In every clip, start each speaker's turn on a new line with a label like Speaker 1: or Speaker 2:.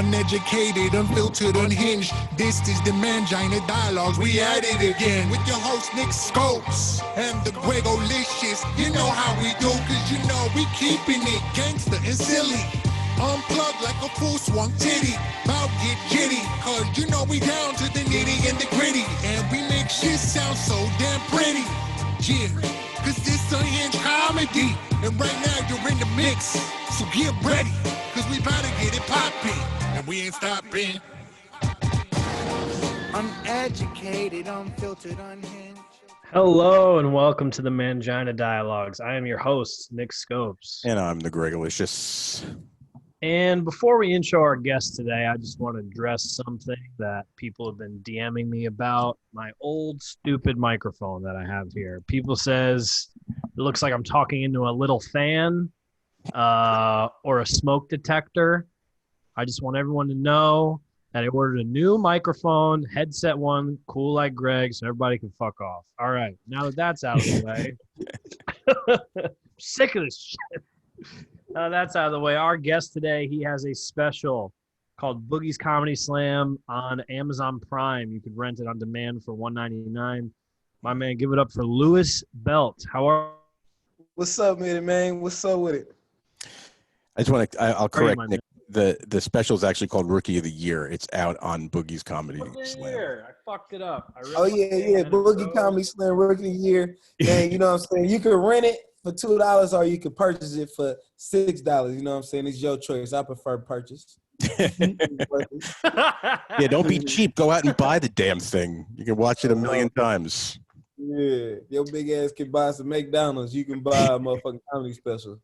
Speaker 1: Uneducated, unfiltered, unhinged. This is the Mangina Dialogues. We at it again with your host Nick Scopes and the Gregolicious. You know how we do, cause you know we keeping it gangster and silly. Unplugged like a full swung titty. Bout get jitty, cause you know we down to the nitty and the gritty. And we make shit sound so damn pretty. Yeah, cause this unhinged comedy. And right now you're in the mix, so get ready, cause we bout to get it poppin', and we ain't stopping. Uneducated, unfiltered, unhinged.
Speaker 2: Hello and welcome to the Mangina Dialogues. I am your host, Nick Scopes.
Speaker 3: And I'm the Gregolicious.
Speaker 2: And before we intro our guest today, I just want to address something that people have been DMing me about, my old stupid microphone that I have here. People says it looks like I'm talking into a little fan or a smoke detector. I just want everyone to know that I ordered a new microphone, headset one, cool like Greg, so everybody can fuck off. All right, now that that's out of the way, sick of this shit. That's out of the way. Our guest today, he has a special called Boogie's Comedy Slam on Amazon Prime. You could rent it on demand for $1.99. My man, give it up for Lewis Belt. How are?
Speaker 4: What's up, man? What's up with it?
Speaker 3: I just want to. I'll correct Nick. The special is actually called Rookie of the Year. It's out on Boogie's Comedy Slam.
Speaker 2: I fucked it up.
Speaker 4: Yeah. Boogie Comedy Slam Rookie of the Year. And you know what I'm saying? You can rent it for $2 or you can purchase it for $6. You know what I'm saying? It's your choice. I prefer purchase.
Speaker 3: Yeah, don't be cheap. Go out and buy the damn thing. You can watch it a million times.
Speaker 4: Yeah, your big ass can buy some McDonald's. You can buy a motherfucking comedy special.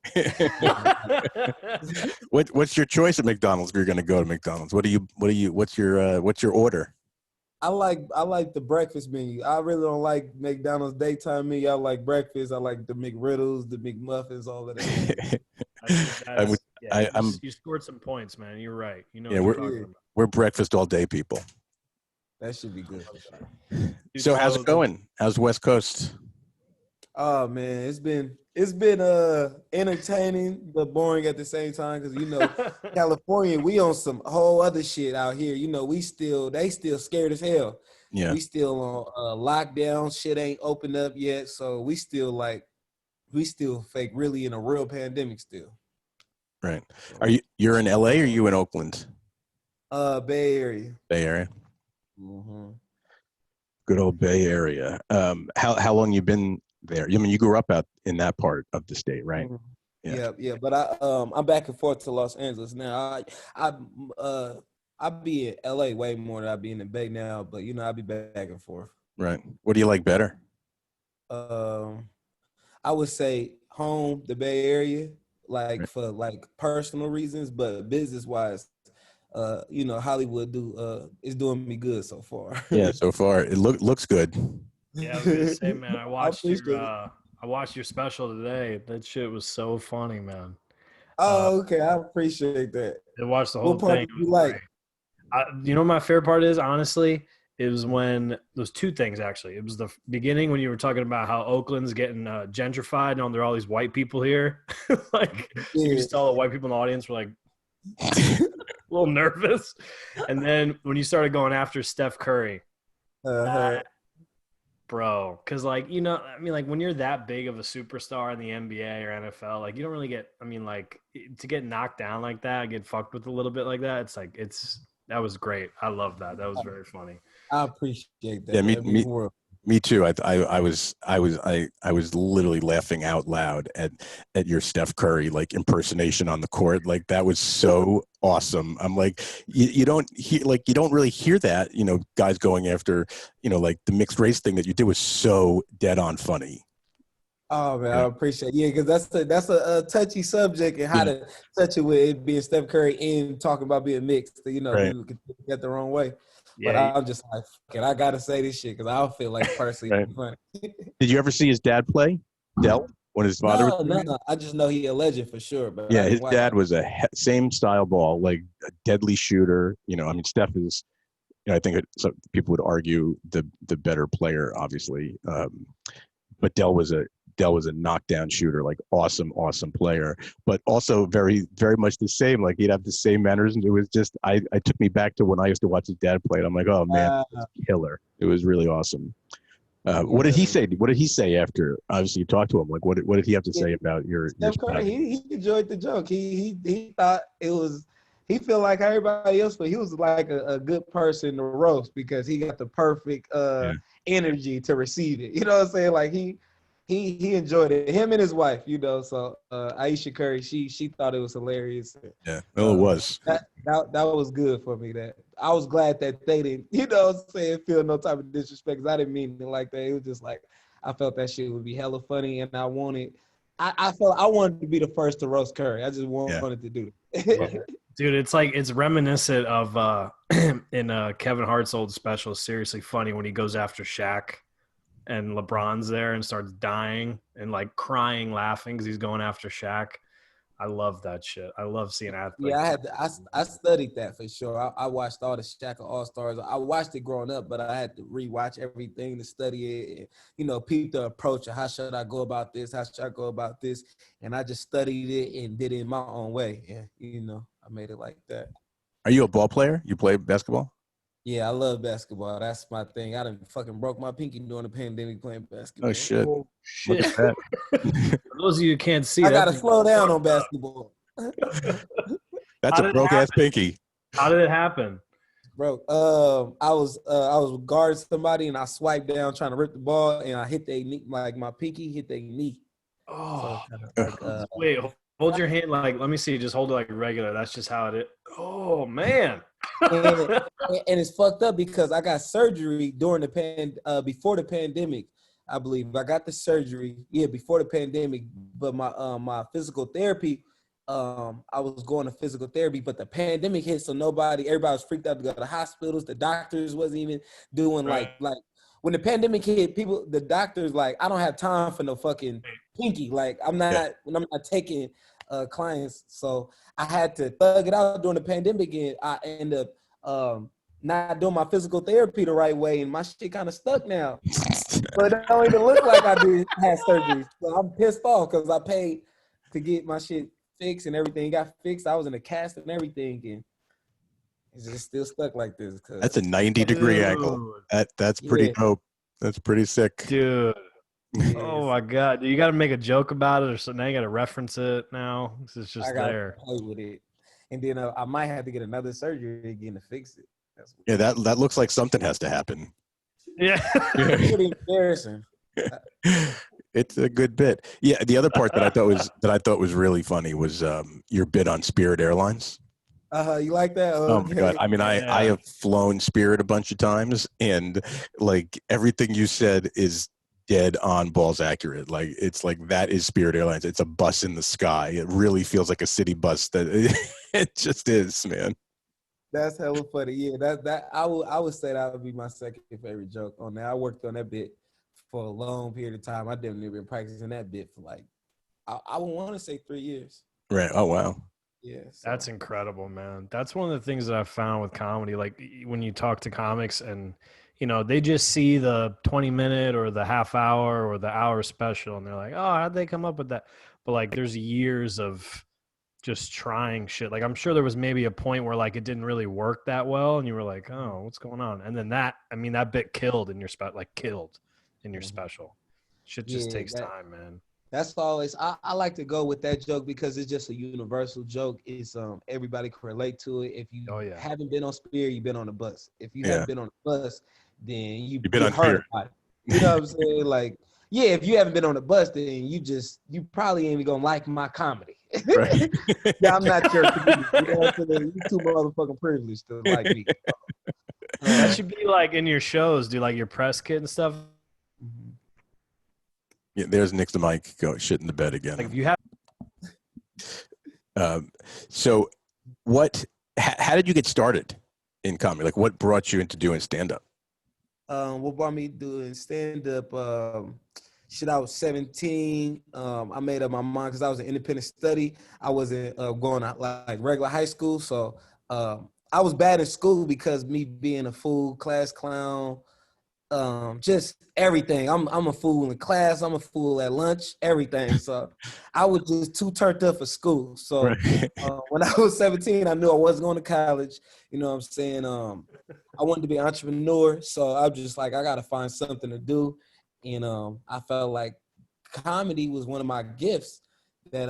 Speaker 3: What's your choice at McDonald's if you're going to go to McDonald's? What's your order?
Speaker 4: I like the breakfast menu. I really don't like McDonald's daytime menu. I like breakfast. I like the McGriddles, the McMuffins, all of that.
Speaker 2: You scored some points, man. You're right. You know.
Speaker 3: Yeah, we're breakfast all day people.
Speaker 4: That should be good.
Speaker 3: So how's it going? How's West Coast?
Speaker 4: Oh man, it's been entertaining but boring at the same time because you know California, we on some whole other shit out here. You know, they still scared as hell.
Speaker 3: Yeah,
Speaker 4: we still on lockdown. Shit ain't opened up yet, so we still fake really in a real pandemic still.
Speaker 3: Right. You're in LA or you in Oakland?
Speaker 4: Bay Area.
Speaker 3: Bay Area.
Speaker 4: Mm-hmm.
Speaker 3: Good old Bay Area. How long you been there? I mean, you grew up out in that part of the state, right?
Speaker 4: Mm-hmm. Yeah. But I'm back and forth to Los Angeles now. I be in LA way more than I be in the Bay now, but you know I be back and forth.
Speaker 3: Right. What do you like better?
Speaker 4: I would say home, the Bay Area, like for like personal reasons, but business wise. You know, Hollywood is doing me good so far.
Speaker 3: Yeah, so far it looks good.
Speaker 2: Yeah, I was gonna say, man, I watched your special today. That shit was so funny, man.
Speaker 4: Oh, okay, I appreciate that.
Speaker 2: I watched the whole thing.
Speaker 4: What part did you like?
Speaker 2: You know, my favorite part is honestly, it was when those two things actually. It was the beginning when you were talking about how Oakland's getting gentrified and there are all these white people here. Like you just tell the white people in the audience were like. A little nervous, and then when you started going after Steph Curry, bro, because like you know, I mean, like when you're that big of a superstar in the NBA or NFL, like you don't really get. I mean, like to get knocked down like that, get fucked with a little bit like that. It's like that was great. I love that. That was very funny.
Speaker 4: I appreciate that.
Speaker 3: Yeah, me too. I was literally laughing out loud at your Steph Curry like impersonation on the court. Like that was so awesome. I'm like, you don't really hear that, you know, guys going after, you know, like the mixed race thing that you did was so dead on funny.
Speaker 4: Oh man, I appreciate it. Yeah, because that's a touchy subject and how to touch it with it being Steph Curry and talking about being mixed. You know, people can get the wrong way. Yeah, but I'm just like, fuck it, I gotta say this shit because I don't feel like personally funny.
Speaker 3: Did you ever see his dad play? Del? When his father was
Speaker 4: No. I just know he a legend for sure. But
Speaker 3: yeah, his dad was a same style ball, like a deadly shooter. You know, I mean, Steph is, you know, I think people would argue the better player, obviously. But Del was a Dell was a knockdown shooter, like awesome player, but also very, very much the same. Like he'd have the same mannerisms. It was just, I took me back to when I used to watch his dad play. And I'm like, oh man, that's killer. It was really awesome. What did he say? What did he say after? Obviously, you talked to him. Like, what did he have to say about your?
Speaker 4: Steph Curry, he enjoyed the joke. He thought it was. He felt like everybody else, but he was like a good person to roast because he got the perfect energy to receive it. You know what I'm saying? Like he enjoyed it. Him and his wife, you know. So Aisha Curry, she thought it was hilarious.
Speaker 3: Yeah, well, it was.
Speaker 4: That was good for me. That I was glad that they didn't, you know what I'm saying, feel no type of disrespect. 'Cause I didn't mean it like that. It was just like I felt that shit would be hella funny, and I wanted to be the first to roast Curry. I just wanted to do it.
Speaker 2: Dude, it's reminiscent of in Kevin Hart's old special, Seriously Funny, when he goes after Shaq and LeBron's there and starts dying and like crying, laughing because he's going after Shaq. I love that shit. I love seeing athletes.
Speaker 4: Yeah, I studied that for sure. I watched all the Shaq All-Stars. I watched it growing up, but I had to rewatch everything to study it and, you know, peep the approach of how should I go about this? How should I go about this? And I just studied it and did it in my own way. And, you know, I made it like that.
Speaker 3: Are you a ball player? You play basketball?
Speaker 4: Yeah, I love basketball. That's my thing. I done fucking broke my pinky during the pandemic playing basketball.
Speaker 3: Oh, shit.
Speaker 2: Oh,
Speaker 3: Look
Speaker 2: shit.
Speaker 3: at
Speaker 2: For those of you who can't see,
Speaker 4: I got to slow down on basketball.
Speaker 3: That's a broke-ass pinky.
Speaker 2: How did it happen?
Speaker 4: Bro, I was guarding somebody and I swiped down trying to rip the ball and I hit their knee, like my pinky hit their knee.
Speaker 2: Oh,
Speaker 4: So
Speaker 2: wait, hold your hand like, let me see, just hold it like regular. That's just how it is. Oh, man.
Speaker 4: and it's fucked up because I got surgery during the before the pandemic, I believe. I got the surgery, before the pandemic, but my physical therapy, I was going to physical therapy, but the pandemic hit, so everybody was freaked out to go to the hospitals. The doctors wasn't even doing like when the pandemic hit, the doctors like, I don't have time for no fucking pinky. Like I'm not taking clients, so I had to thug it out during the pandemic, and I ended up not doing my physical therapy the right way, and my shit kind of stuck now. But it don't even look like I had surgery. So I'm pissed off because I paid to get my shit fixed and everything got fixed. I was in a cast and everything, and it's just still stuck like this.
Speaker 3: That's a 90-degree angle. That's pretty dope. That's pretty sick,
Speaker 2: dude.
Speaker 4: Yes.
Speaker 2: Oh my God! You got to make a joke about it, or something. Now you got to reference it. Now this is just there.
Speaker 4: Play with it, and then I might have to get another surgery again to fix it.
Speaker 3: That looks like something has to happen.
Speaker 2: Yeah,
Speaker 4: it's pretty embarrassing.
Speaker 3: It's a good bit. Yeah, the other part that I thought was really funny was your bit on Spirit Airlines.
Speaker 4: You like that?
Speaker 3: Oh my God! I mean, I have flown Spirit a bunch of times, and like everything you said is dead on balls accurate. Like it's like that is Spirit Airlines. It's a bus in the sky. It really feels like a city bus. That it just is, man.
Speaker 4: That's hella funny. Yeah, that I would say that would be my second favorite joke on that. I worked on that bit for a long period of time. I definitely been practicing that bit for like I would want to say 3 years.
Speaker 3: Right. Oh wow.
Speaker 4: Yeah. So.
Speaker 2: That's incredible, man. That's one of the things that I've found with comedy. Like when you talk to comics and, you know, they just see the 20-minute or the half hour or the hour special and they're like, oh, how'd they come up with that? But like there's years of just trying shit. Like I'm sure there was maybe a point where like it didn't really work that well and you were like, oh, what's going on? And then that bit killed in your special. Shit just takes time, man.
Speaker 4: That's always I like to go with that joke because it's just a universal joke. It's everybody can relate to it. If you haven't been on Spirit, you've been on the bus. If you haven't been on the bus, then you've been on Spirit. You know what I'm saying? Like, yeah, if you haven't been on the bus, then you probably ain't even gonna like my comedy. Right. Yeah, I'm not your comedian. You know what I'm saying? You too motherfucking privileged to like me.
Speaker 2: That should be like in your shows, do like your press kit and stuff.
Speaker 4: Mm-hmm.
Speaker 3: Yeah, there's Nick's the mic go shit in the bed again.
Speaker 2: Like if you have.
Speaker 3: So, how did you get started in comedy? Like, what brought you into doing stand up?
Speaker 4: What brought me doing stand up? I was 17. I made up my mind because I was an independent study. I wasn't going to like regular high school, so I was bad in school because me being a fool, class clown. just everything. I'm a fool in class. I'm a fool at lunch. Everything. So I was just too turned up for school. So
Speaker 3: Right.
Speaker 4: when I was 17, I knew I wasn't going to college. You know what I'm saying? I wanted to be an entrepreneur. So I was just like, I got to find something to do. And I felt like comedy was one of my gifts that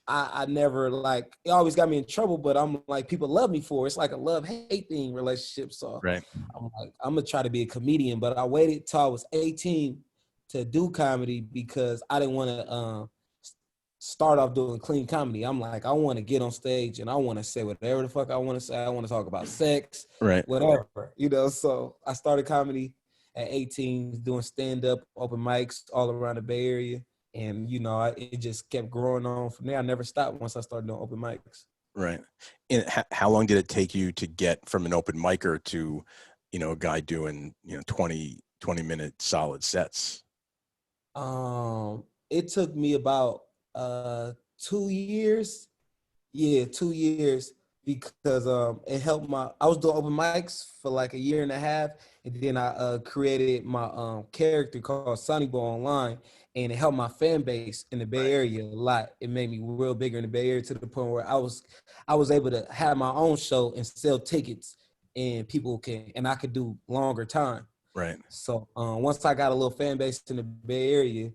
Speaker 4: I never like. It always got me in trouble, but I'm like, people love me for it. It's like a love-hate thing relationship. So
Speaker 3: Right.
Speaker 4: I'm like, I'm gonna try to be a comedian, but I waited till I was 18 to do comedy because I didn't want to start off doing clean comedy. I'm like, I want to get on stage and I want to say whatever the fuck I want to say. I want to talk about sex,
Speaker 3: Right.
Speaker 4: whatever, you know. So I started comedy at 18, doing stand-up, open mics all around the Bay Area. And, you know, it just kept growing on from there. I never stopped once I started doing open mics.
Speaker 3: Right. And how long did it take you to get from an open micer to, you know, a guy doing, you know, 20-minute solid sets?
Speaker 4: It took me about 2 years. Yeah, 2 years because it helped I was doing open mics for like a year and a half, and then I created my character called Sonny online, and it helped my fan base in the Bay Area a lot. It made me real bigger in the Bay Area to the point where I was able to have my own show and sell tickets, and I could do longer time.
Speaker 3: Right.
Speaker 4: So once I got a little fan base in the Bay Area,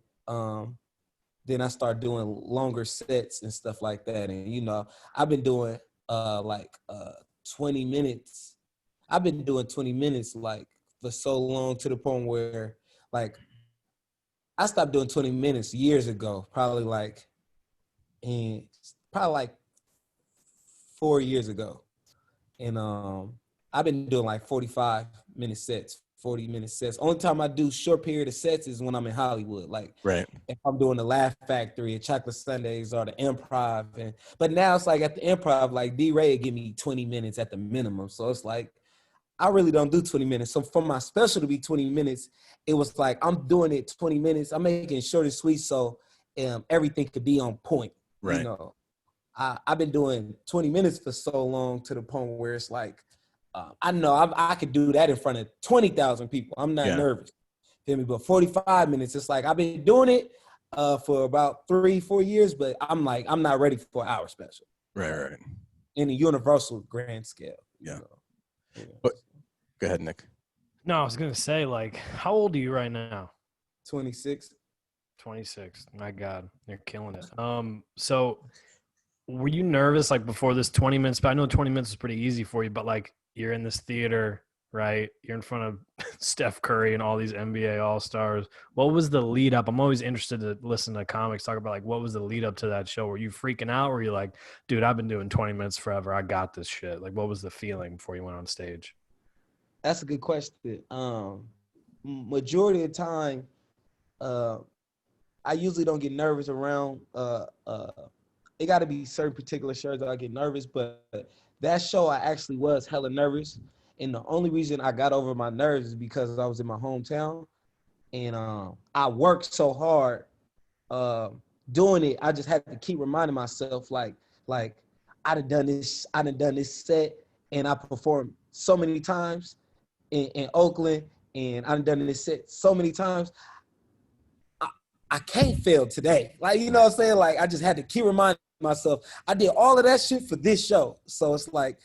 Speaker 4: then I started doing longer sets and stuff like that. And, you know, I've been doing 20 minutes. I've been doing 20 minutes like for so long to the point where like I stopped doing 20 minutes years ago, probably like 4 years ago. And I've been doing like 45-minute sets, 40-minute sets. Only time I do short period of sets is when I'm in Hollywood. Like,
Speaker 3: right.
Speaker 4: If I'm doing the Laugh Factory and Chocolate Sundays or the Improv. But now it's like at the Improv, like D-Ray give me 20 minutes at the minimum. So it's like, I really don't do 20 minutes. So for my special to be 20 minutes, it was like, I'm doing it 20 minutes. I'm making it short and sweet so everything could be on point.
Speaker 3: Right.
Speaker 4: You know, I've been doing 20 minutes for so long to the point where it's like, I know I could do that in front of 20,000 people. I'm not nervous. Feel me? But 45 minutes, it's like I've been doing it for about 3-4 years, but I'm like, I'm not ready for an hour special.
Speaker 3: Right.
Speaker 4: In a universal grand scale.
Speaker 3: Yeah.
Speaker 4: Yeah.
Speaker 3: But go ahead, Nick.
Speaker 2: No, I was gonna say, like, how old are you right now?
Speaker 4: 26.
Speaker 2: 26. My God, you're killing it. So were you nervous like before this 20 minutes? But I know 20 minutes is pretty easy for you, but like you're in this theater, right? You're in front of Steph Curry and all these NBA All-Stars. What was the lead up? I'm always interested to listen to comics talk about like what was the lead up to that show? Were you freaking out? Were you like, dude, I've been doing 20 minutes forever. I got this shit. Like, what was the feeling before you went on stage?
Speaker 4: That's a good question. Majority of the time, I usually don't get nervous around it got to be certain particular shows that I get nervous, but that show I actually was hella nervous. And the only reason I got over my nerves is because I was in my hometown and I worked so hard doing it. I just had to keep reminding myself like I done done this set and I performed so many times in Oakland and I done this set so many times. I can't fail today. Like, you know what I'm saying? Like, I just had to keep reminding myself, I did all of that shit for this show. So it's like,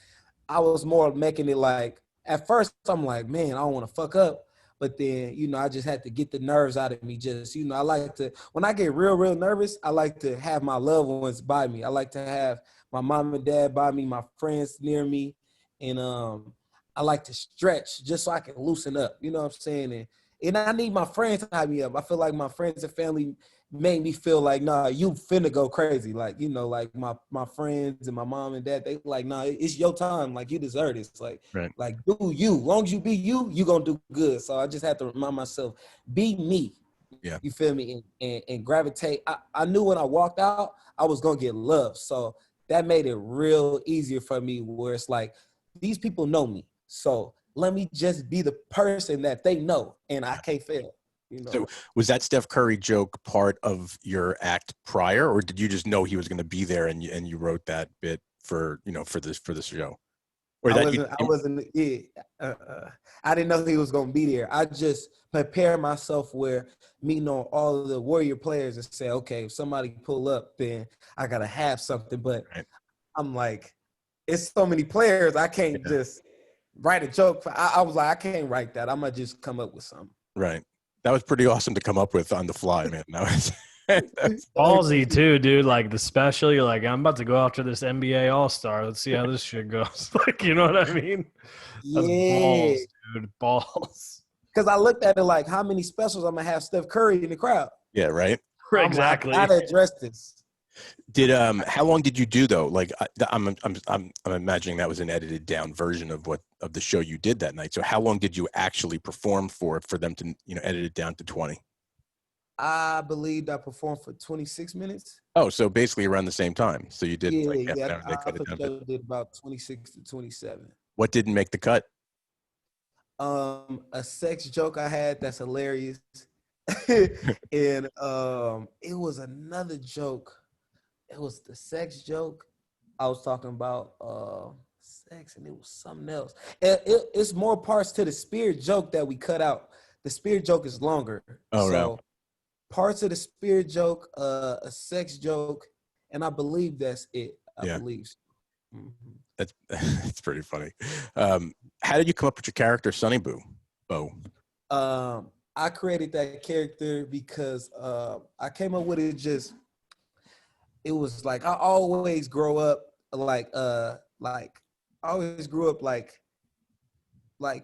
Speaker 4: I was more making it like, at first I'm like, man, I don't want to fuck up. But then, you know, I just had to get the nerves out of me. Just, you know, I like to, when I get real nervous, I like to have my loved ones by me. I like to have my mom and dad by me, my friends near me. And I like to stretch just so I can loosen up. You know what I'm saying? And I need my friends to hype me up. I feel like my friends and family made me feel like, nah, you finna go crazy. Like, you know, like my friends and my mom and dad, they like, nah, it's your time. Like, you deserve this. Like,
Speaker 3: right.
Speaker 4: Like, do you. Long as you be you gonna do good. So I just had to remind myself, be me.
Speaker 3: Yeah.
Speaker 4: You feel me? And gravitate. I knew when I walked out, I was gonna get love. So that made it real easier for me where it's like, these people know me. So let me just be the person that they know, and I can't fail. You know?
Speaker 3: So was that Steph Curry joke part of your act prior, or did you just know he was going to be there and you wrote that bit for, you know, for this show? Or
Speaker 4: I
Speaker 3: that
Speaker 4: wasn't. I wasn't. Yeah, I didn't know he was gonna be there. I just prepared myself where meeting on all of the Warrior players and say, okay, if somebody pull up, then I gotta have something. But
Speaker 3: right.
Speaker 4: I'm like, it's so many players, I can't just write a joke. I was like, I can't write that. I'm gonna just come up with something.
Speaker 3: Right. That was pretty awesome to come up with on the fly, man. That was
Speaker 2: That's ballsy too, dude. Like the special, you're like, I'm about to go after this NBA All-Star. Let's see how this shit goes. Like, you know what I mean? That's balls, dude. Balls.
Speaker 4: Because I looked at it like, how many specials I'm gonna have Steph Curry in the crowd?
Speaker 3: yeah, right.
Speaker 2: Exactly.
Speaker 4: I'm like, I gotta address this.
Speaker 3: Did how long did you do though? Like I'm imagining that was an edited down version of the show you did that night. So how long did you actually perform for them to edit it down to 20?
Speaker 4: I believed I performed for 26 minutes.
Speaker 3: Oh, so basically around the same time. So you did like half an
Speaker 4: Yeah.
Speaker 3: hour. They cut it down to
Speaker 4: did about 26 to 27.
Speaker 3: What didn't make the cut?
Speaker 4: A sex joke I had that's hilarious. And it was another joke. It was the sex joke. I was talking about sex, and it was something else. It's more parts to the spirit joke that we cut out. The spirit joke is longer.
Speaker 3: Oh,
Speaker 4: so
Speaker 3: right.
Speaker 4: Parts of the spirit joke, a sex joke, and I believe that's it. I believe so.
Speaker 3: Mm-hmm. That's pretty funny. How did you come up with your character, Sonny Boo?
Speaker 4: I created that character because I came up with it it was like I always grow up like I always grew up like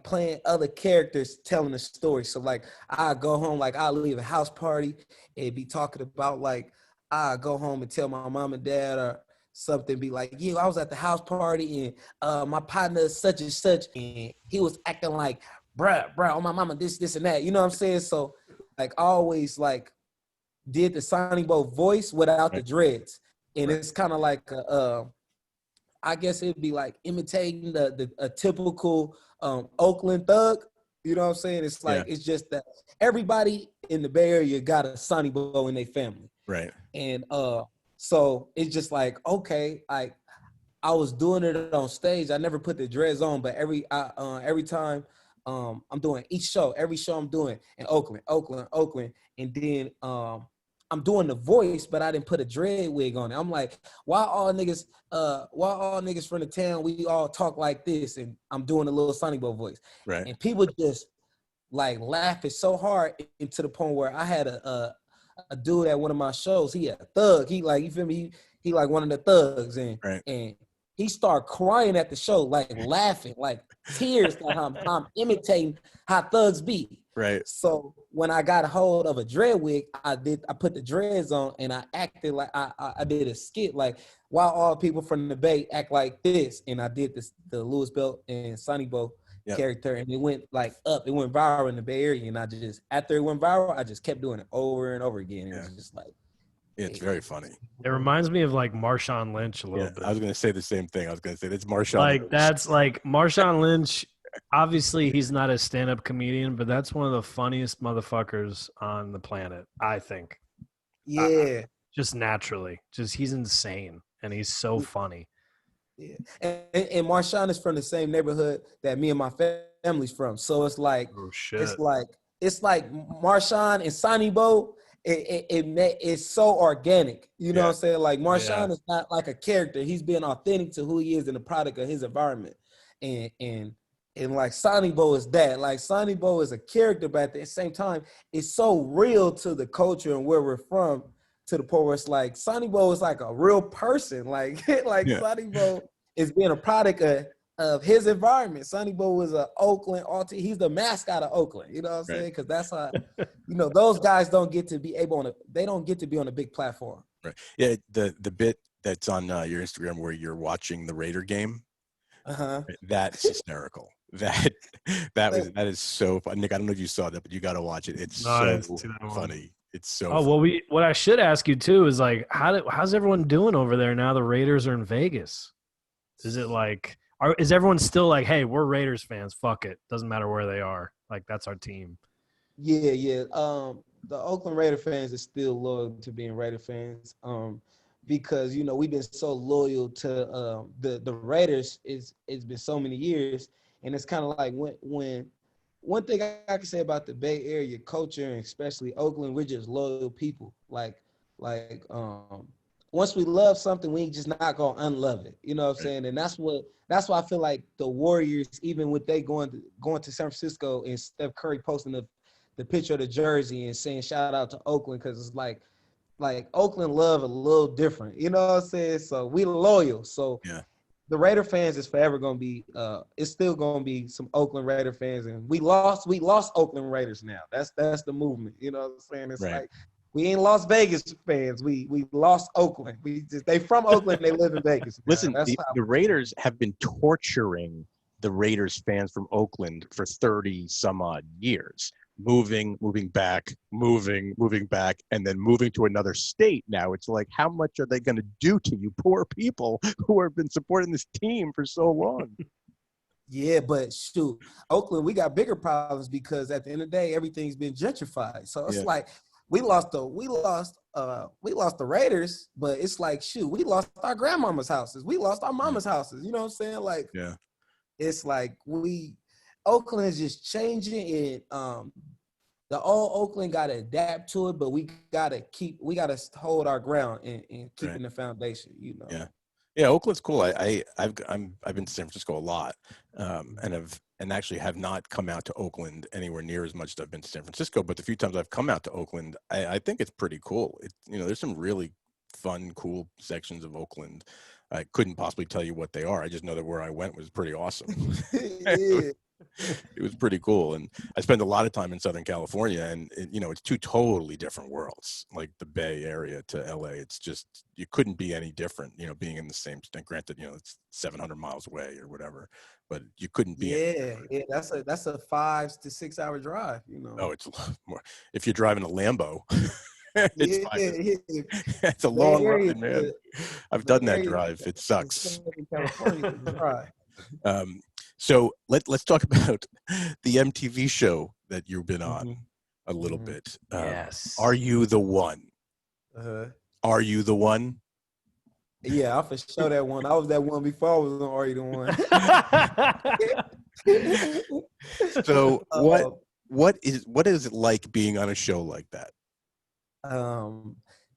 Speaker 4: playing other characters telling a story. So like I go home, like I leave a house party and be talking about like I go home and tell my mom and dad or something, be like, yeah, I was at the house party and my partner is such and such, and he was acting like bruh, oh my mama, this and that. You know what I'm saying? So like I always like did the Sonny Bo voice without the dreads. And it's kind of like I guess it'd be like imitating a typical Oakland thug. You know what I'm saying? It's like it's just that everybody in the Bay Area got a Sonny Bo in their family.
Speaker 3: Right.
Speaker 4: And so it's just like, okay, I was doing it on stage. I never put the dreads on, but every time I'm doing every show I'm doing in Oakland, and then I'm doing the voice, but I didn't put a dread wig on it. I'm like, why all niggas from the town, we all talk like this, and I'm doing a little Sonny Bo voice.
Speaker 3: Right.
Speaker 4: And people just like laughing so hard, and to the point where I had a dude at one of my shows. He a thug. He like, you feel me? He like one of the thugs, and he started crying at the show, like laughing, like tears, like I'm imitating how thugs be.
Speaker 3: Right.
Speaker 4: So when I got a hold of a dread wig, I put the dreads on and I acted like I did a skit like, why all people from the Bay act like this, and I did the Louis Belt and Sonny Bo character, and it went like up. It went viral in the Bay Area, and after it went viral, I just kept doing it over and over again. It was just like,
Speaker 3: it's very funny.
Speaker 2: It reminds me of like Marshawn Lynch a little bit.
Speaker 3: I was going to say the same thing. I was going to say that's Marshawn.
Speaker 2: Like that's like Marshawn Lynch. Obviously, he's not a stand-up comedian, but that's one of the funniest motherfuckers on the planet, I think.
Speaker 4: Yeah.
Speaker 2: Just naturally. Just he's insane, and he's so funny.
Speaker 4: Yeah. And Marshawn is from the same neighborhood that me and my family's from. So it's like, it's like Marshawn and Sonny Bo, it's so organic. You know what I'm saying? Like Marshawn is not like a character. He's being authentic to who he is and the product of his environment. And like Sonny Bo is that. Like Sonny Bo is a character, but at the same time, it's so real to the culture and where we're from, to the point where it's like Sonny Bo is like a real person. Like Sonny Bo is being a product of his environment. Sonny Bo was a Oakland he's the mascot of Oakland. You know what I'm saying? Because that's how those guys don't get to be they don't get to be on a big platform.
Speaker 3: Right. Yeah. The bit that's on your Instagram where you're watching the Raider game. That's hysterical. That is so fun. Nick, I don't know if you saw that, but you got to watch it. It's so funny. It's so funny.
Speaker 2: What I should ask you too is like, how's everyone doing over there now the Raiders are in Vegas? Is it like, is everyone still like, hey, we're Raiders fans, fuck it, doesn't matter where they are, like that's our team?
Speaker 4: Yeah. The Oakland Raider fans are still loyal to being Raider fans. because we've been so loyal to the Raiders. It's been so many years, and it's kind of like when one thing I can say about the Bay Area culture, and especially Oakland, we're just loyal people. Like once we love something, we ain't just not gonna unlove it. You know what I'm saying? And that's why I feel like the Warriors, even with they going to San Francisco and Steph Curry posting the picture of the jersey and saying shout out to Oakland, because it's like Oakland love a little different. You know what I'm saying? So we loyal. So
Speaker 3: Yeah.
Speaker 4: the Raider fans is forever gonna be it's still gonna be some Oakland Raider fans, and we lost Oakland Raiders now. That's the movement. You know what I'm saying? It's
Speaker 3: Right.
Speaker 4: like we ain't Las Vegas fans. We lost Oakland. They from Oakland, they live in Vegas now.
Speaker 3: Listen,
Speaker 4: That's
Speaker 3: the Raiders have been torturing the Raiders fans from Oakland for 30 some odd years. Moving back, and then moving to another state now. It's like, how much are they going to do to you poor people who have been supporting this team for so long?
Speaker 4: Yeah, but shoot, Oakland, we got bigger problems because at the end of the day, everything's been gentrified. So it's like we lost the Raiders, but it's like, shoot, we lost our grandmama's houses. We lost our mama's houses. You know what I'm saying? Like, it's like Oakland is just changing, and the old Oakland got to adapt to it, but we got to hold our ground and keeping the foundation,
Speaker 3: Yeah, Oakland's cool. I've been to San Francisco a lot, and actually have not come out to Oakland anywhere near as much as I've been to San Francisco. But the few times I've come out to Oakland, I think it's pretty cool. There's some really fun, cool sections of Oakland. I couldn't possibly tell you what they are. I just know that where I went was pretty awesome. It was pretty cool. And I spent a lot of time in Southern California, and it's two totally different worlds, like the Bay Area to LA. It's just, you couldn't be any different, being in the same state. Granted, it's 700 miles away or whatever, but you couldn't be.
Speaker 4: Yeah, that's a 5 to 6 hour drive,
Speaker 3: Oh, it's a lot more. If you're driving a Lambo, it's a long ride, man. I've done that drive. It sucks. So let's talk about the MTV show that you've been on a little bit.
Speaker 2: Yes.
Speaker 3: Are you the one? Are you the one?
Speaker 4: Yeah, I for sure that one. I was that one before I was on Are You the One?
Speaker 3: So what is it like being on a show like that?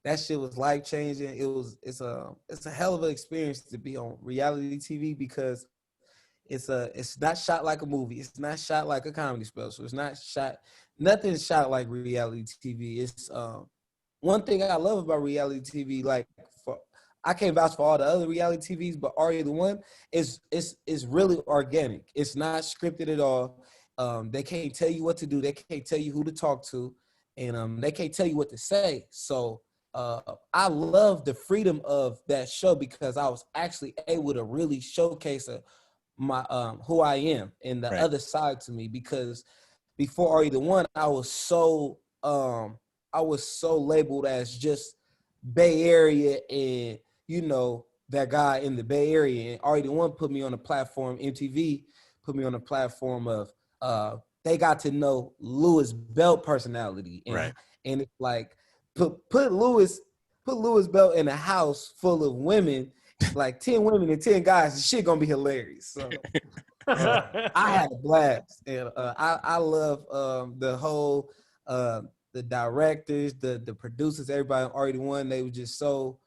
Speaker 4: That shit was life changing. It's a hell of an experience to be on reality TV, because it's not shot like a movie. It's not shot like a comedy special. Nothing's shot like reality TV. It's one thing I love about reality TV, like I can't vouch for all the other reality TVs, but Are You the One is really organic. It's not scripted at all. They can't tell you what to do. They can't tell you who to talk to, and they can't tell you what to say. So I love the freedom of that show, because I was actually able to really showcase my who I am and the other side to me. Because before Are You the One, I was so labeled as just Bay Area, and that guy in the Bay Area. And Are You the One put me on a platform. MTV put me on a platform of they got to know Louis Belt personality, and it's like put Louis Belt in a house full of women, like 10 women and 10 guys. The shit gonna be hilarious. So I had a blast, and I love the whole the directors, the producers, everybody on Are You the One. They were just so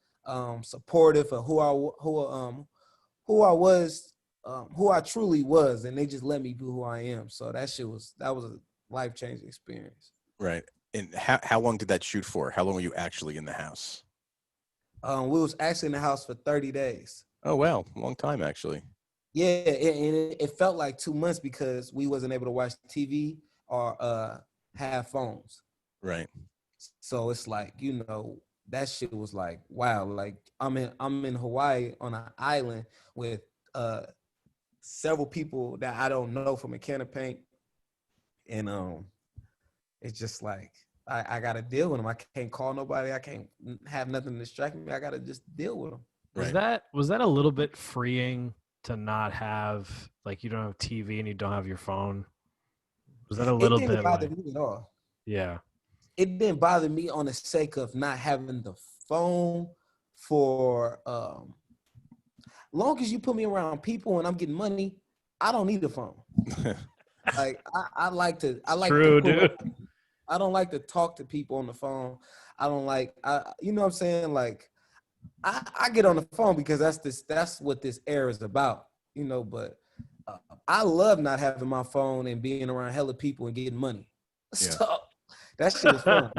Speaker 4: supportive of who I truly was, and they just let me be who I am. So that was a life-changing experience.
Speaker 3: Right. And how long did that shoot for? How long were you actually in the house?
Speaker 4: We was actually in the house for 30 days.
Speaker 3: Oh, wow. Long time, actually.
Speaker 4: Yeah, and it felt like 2 months, because we wasn't able to watch TV or have phones.
Speaker 3: Right.
Speaker 4: So it's like, that shit was like, wow. Like I'm in Hawaii on an island with several people that I don't know from a can of paint, and it's just like I gotta deal with them. I can't call nobody. I can't have nothing to distract me. I gotta just deal with them.
Speaker 2: Right. Was that a little bit freeing to not have, like, you don't have TV and you don't have your phone? Was that a little bit? It didn't
Speaker 4: bother me at all.
Speaker 2: Yeah.
Speaker 4: It didn't bother me on the sake of not having the phone for long as you put me around people and I'm getting money, I don't need a phone. Like I like to
Speaker 2: True,
Speaker 4: pull
Speaker 2: dude.
Speaker 4: up. I don't like to talk to people on the phone. I don't like you know what I'm saying? Like I get on the phone because that's what this era is about, you know, but I love not having my phone and being around hella people and getting money.
Speaker 3: Yeah.
Speaker 4: So that shit was fun.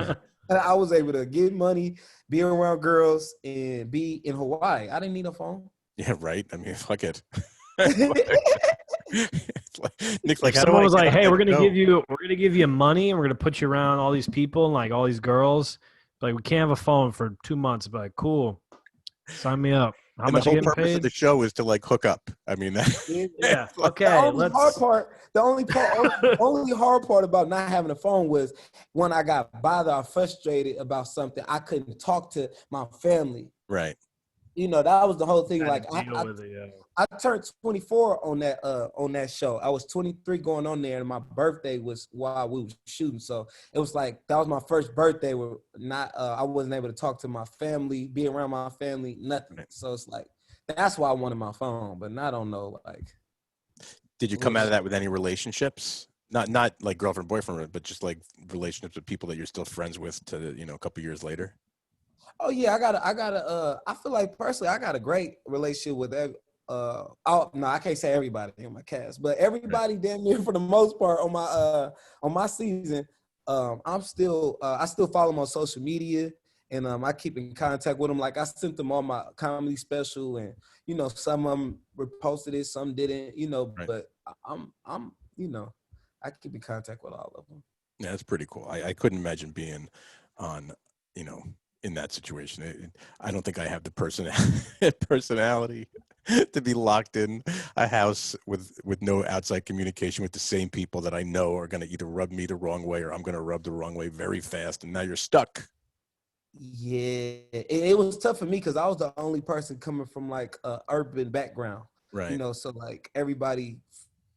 Speaker 4: I was able to get money, be around girls, and be in Hawaii. I didn't need a phone.
Speaker 3: Yeah, right. I mean, fuck it. Nick's
Speaker 2: If
Speaker 3: like, how do
Speaker 2: someone
Speaker 3: I
Speaker 2: was
Speaker 3: get
Speaker 2: like,
Speaker 3: on
Speaker 2: "Hey,
Speaker 3: that
Speaker 2: we're gonna
Speaker 3: show?
Speaker 2: give you money, and we're gonna put you around all these people and like all these girls," like we can't have a phone for 2 months. But like, cool, sign me up. How
Speaker 3: And the
Speaker 2: much you
Speaker 3: whole
Speaker 2: getting
Speaker 3: purpose of
Speaker 2: paid?
Speaker 3: the show is to like hook up. I mean,
Speaker 2: Yeah.
Speaker 3: like,
Speaker 2: Okay.
Speaker 4: The only hard part about not having a phone was when I got bothered or frustrated about something, I couldn't talk to my family.
Speaker 3: right.
Speaker 4: You know, that was the whole thing.
Speaker 2: Had
Speaker 4: Like
Speaker 2: to deal with it, yeah.
Speaker 4: I turned 24 on that show. I was 23 going on there, and my birthday was while we were shooting. So it was like that was my first birthday where not I wasn't able to talk to my family, be around my family, nothing.
Speaker 3: Right.
Speaker 4: So it's like that's why I wanted my phone, but I don't know, like.
Speaker 3: Did you come out of that with any relationships? Not like girlfriend, boyfriend, but just like relationships with people that you're still friends with to, you know, a couple years later?
Speaker 4: Oh yeah, I feel like personally I got a great relationship with oh no, I can't say everybody in my cast, but everybody damn near for the most part on my season. I'm still I still follow them on social media, and I keep in contact with them. Like I sent them all my comedy special, and you know some of them reposted it, some didn't, you know,
Speaker 3: Right.
Speaker 4: but I'm you know I keep in contact with all of them.
Speaker 3: Yeah, that's pretty cool. I couldn't imagine being on, you know, in that situation. I don't think I have the personality to be locked in a house with no outside communication with the same people that I know are going to either rub me the wrong way or I'm going to rub the wrong way very fast. And now you're stuck.
Speaker 4: Yeah, it was tough for me because I was the only person coming from like a urban background, you
Speaker 3: Right.
Speaker 4: know, so like everybody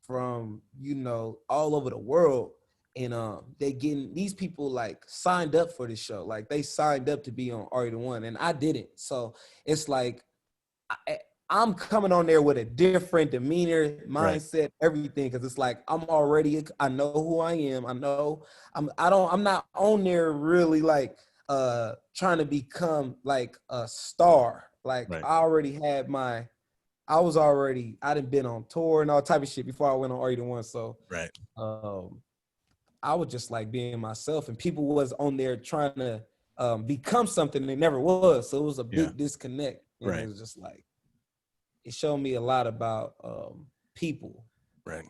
Speaker 4: from, you know, all over the world, and they getting these people like signed up for the show, like they signed up to be on Are You the One, and I didn't. So it's like I'm coming on there with a different demeanor, mindset, everything, because it's like I know who I am. I know I'm not on there really like trying to become like a star. Like
Speaker 3: Right.
Speaker 4: I done been on tour and all type of shit before I went on Are You the One. So
Speaker 3: Right.
Speaker 4: I was just like being myself, and people was on there trying to become something they never was. So it was a big disconnect. And
Speaker 3: Right.
Speaker 4: it was just like it showed me a lot about people.
Speaker 3: Right.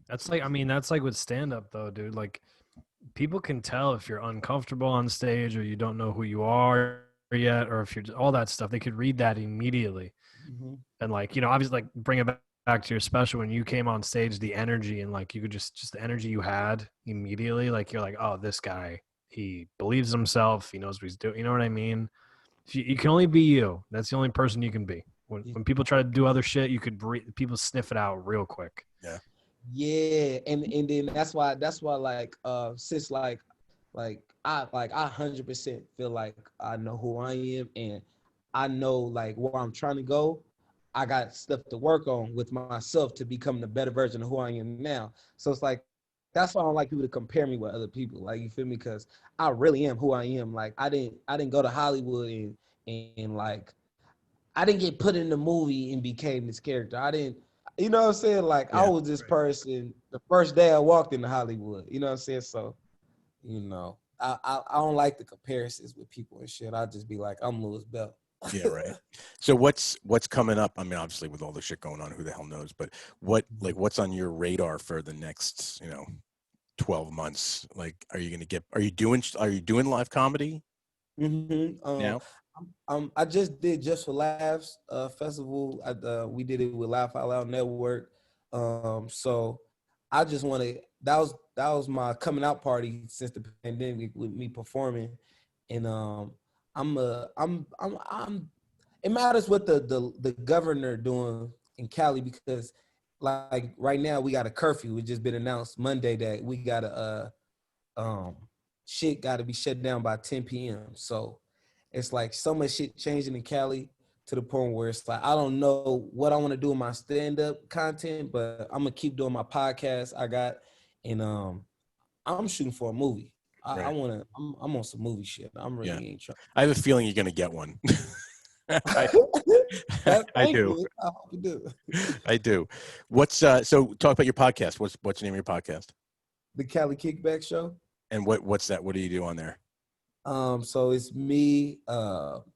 Speaker 2: That's like with stand up though, dude. Like people can tell if you're uncomfortable on stage or you don't know who you are yet, or if you're all that stuff. They could read that immediately.
Speaker 4: Mm-hmm.
Speaker 2: And like, you know, obviously like bring it back to your special when you came on stage, the energy and like you could just the energy you had immediately, like you're like, oh, this guy, he believes himself, he knows what he's doing. You know what I mean? You can only be you. That's the only person you can be. When people try to do other shit, you could people sniff it out real quick.
Speaker 3: Yeah.
Speaker 4: Yeah, and then that's why like since like I 100% feel like I know who I am, and I know like where I'm trying to go. I got stuff to work on with myself to become the better version of who I am now. So it's like that's why I don't like people to compare me with other people. Like, you feel me? Because I really am who I am. Like I didn't go to Hollywood and like I didn't get put in the movie and became this character. I didn't, you know what I'm saying? Like I was this person the first day I walked into Hollywood. You know what I'm saying? So, you know, I don't like the comparisons with people and shit. I just be like, I'm Louis Bell.
Speaker 3: Yeah, right. So what's coming up? I mean, obviously with all the shit going on, who the hell knows? But what's on your radar for the next, 12 months? Like, are you doing live comedy?
Speaker 4: Mm-hmm.
Speaker 3: Now?
Speaker 4: I just did Just for Laughs festival. We did it with Laugh Out Loud Network. So I just want to. That was my coming out party since the pandemic with me performing, and It matters what the governor doing in Cali, because like right now we got a curfew. It just been announced Monday that we got shit got to be shut down by 10 p.m. So. it's like so much shit changing in Cali to the point where it's like, I don't know what I want to do with my stand-up content, but I'm gonna keep doing my podcast I got, and I'm shooting for a movie.
Speaker 3: Right.
Speaker 4: I'm on some movie shit. I'm really ain't trying.
Speaker 3: I have a feeling you're gonna get one. I do.
Speaker 4: I hope you do.
Speaker 3: I do. What's so talk about your podcast. What's the name of your podcast?
Speaker 4: The Cali Kickback Show.
Speaker 3: And what's that? What do you do on there?
Speaker 4: So it's me,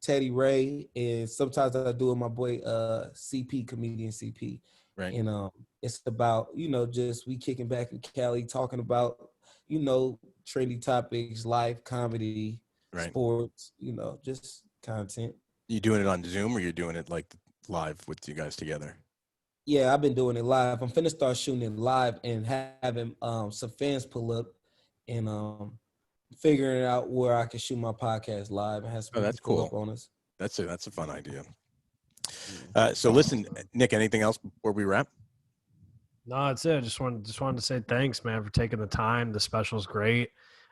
Speaker 4: Teddy Ray, and sometimes I do with my boy CP, comedian CP.
Speaker 3: Right.
Speaker 4: And it's about, just we kicking back in Cali, talking about, trendy topics, life, comedy, sports, just content.
Speaker 3: You doing it on Zoom or you're doing it like live with you guys together?
Speaker 4: Yeah, I've been doing it live. I'm finna start shooting it live and having some fans pull up and figuring out where I can shoot my podcast live and have some
Speaker 3: that's
Speaker 4: pull
Speaker 3: cool.
Speaker 4: up on us.
Speaker 3: That's a fun idea. So listen, Nick, anything else before we wrap?
Speaker 2: No, that's it. Just wanted to say thanks, man, for taking the time. The special's great.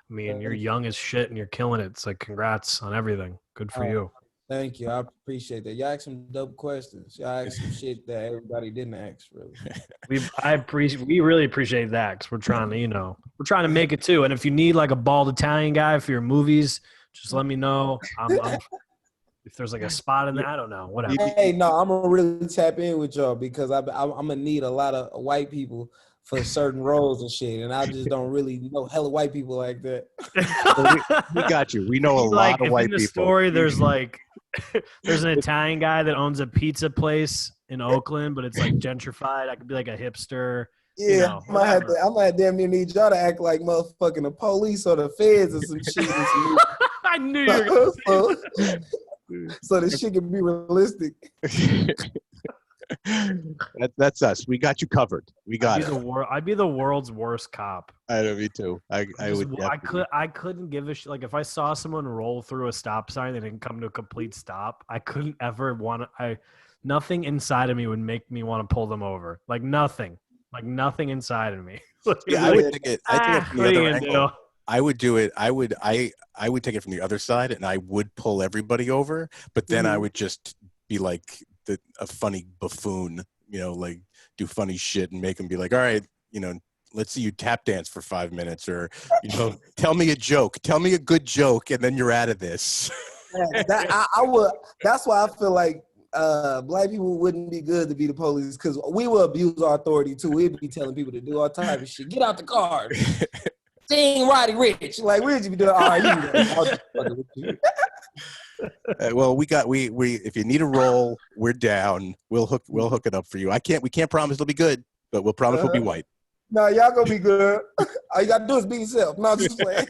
Speaker 2: I mean, you're young as shit and you're killing it. It's like, congrats on everything. Good for you.
Speaker 4: Thank you. I appreciate that. Y'all asked some dope questions. Y'all asked some shit that everybody didn't ask, really.
Speaker 2: We really appreciate that because we're trying to make it too. And if you need like a bald Italian guy for your movies, just let me know. If there's like a spot in there, I don't know, whatever.
Speaker 4: Hey, no, I'm gonna really tap in with y'all because I'm gonna need a lot of white people for certain roles and shit, and I just don't really know hella white people like that.
Speaker 3: we got you. We know a lot of white people. In the
Speaker 2: story, there's an Italian guy that owns a pizza place in Oakland, but it's like gentrified. I could be like a hipster.
Speaker 4: Yeah, I might damn near need y'all to act like motherfucking the police or the feds or some shit.
Speaker 2: I knew you were gonna say
Speaker 4: so this shit can be realistic.
Speaker 3: That's us. We got you covered. We got it.
Speaker 2: I'd be the world's worst cop.
Speaker 3: I know, me too. I
Speaker 2: couldn't give a shit. Like if I saw someone roll through a stop sign and didn't come to a complete stop, I couldn't ever nothing inside of me would make me want to pull them over. Like nothing inside of me.
Speaker 3: I would take it from the other angle. I would do it. I would take it from the other side, and I would pull everybody over. But then I would just be like a funny buffoon, like do funny shit and make them be like, all right, let's see you tap dance for 5 minutes, or tell me a joke, tell me a good joke, and then you're out of this.
Speaker 4: I would. That's why I feel like black people wouldn't be good to be the police because we will abuse our authority too. We'd be telling people to do all type of shit. Get out the car. Dang, Roddy Rich. Like, where'd you be doing? All right,
Speaker 3: well, we if you need a role, we're down. We'll hook it up for you. We can't promise it'll be good, but we'll promise we'll be white.
Speaker 4: No, y'all gonna be good. All you gotta do is be yourself. No, just playing.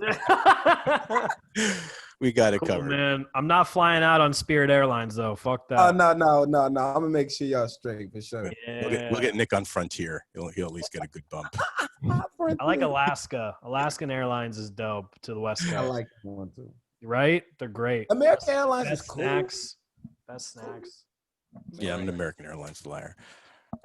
Speaker 3: We got it covered,
Speaker 2: man. I'm not flying out on Spirit Airlines though. Fuck that.
Speaker 4: Oh no. I'm gonna make sure y'all straight for sure.
Speaker 2: Yeah.
Speaker 3: We'll get Nick on Frontier. He'll at least get a good bump.
Speaker 2: I like Alaska. Alaskan Airlines is dope to the West Coast.
Speaker 4: I like that one too.
Speaker 2: Right? They're great.
Speaker 4: American Airlines is cool.
Speaker 2: Best snacks.
Speaker 3: Yeah, I'm an American Airlines flyer.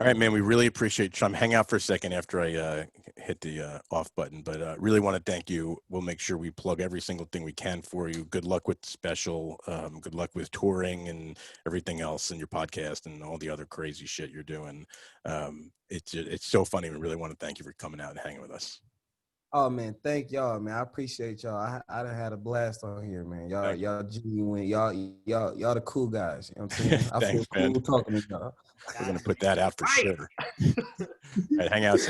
Speaker 3: All right, man. We really appreciate you. I'm hang out for a second after I hit the off button, but really want to thank you. We'll make sure we plug every single thing we can for you. Good luck with the special. Good luck with touring and everything else, and your podcast and all the other crazy shit you're doing. It's so funny. We really want to thank you for coming out and hanging with us.
Speaker 4: Oh man, thank y'all, man. I appreciate y'all. I done had a blast on here, man. Y'all genuine. Y'all the cool guys. You know what I'm saying? I
Speaker 3: Thanks,
Speaker 4: feel cool
Speaker 3: man.
Speaker 4: talking to y'all.
Speaker 3: We're gonna put that out for sure. All right, hang out.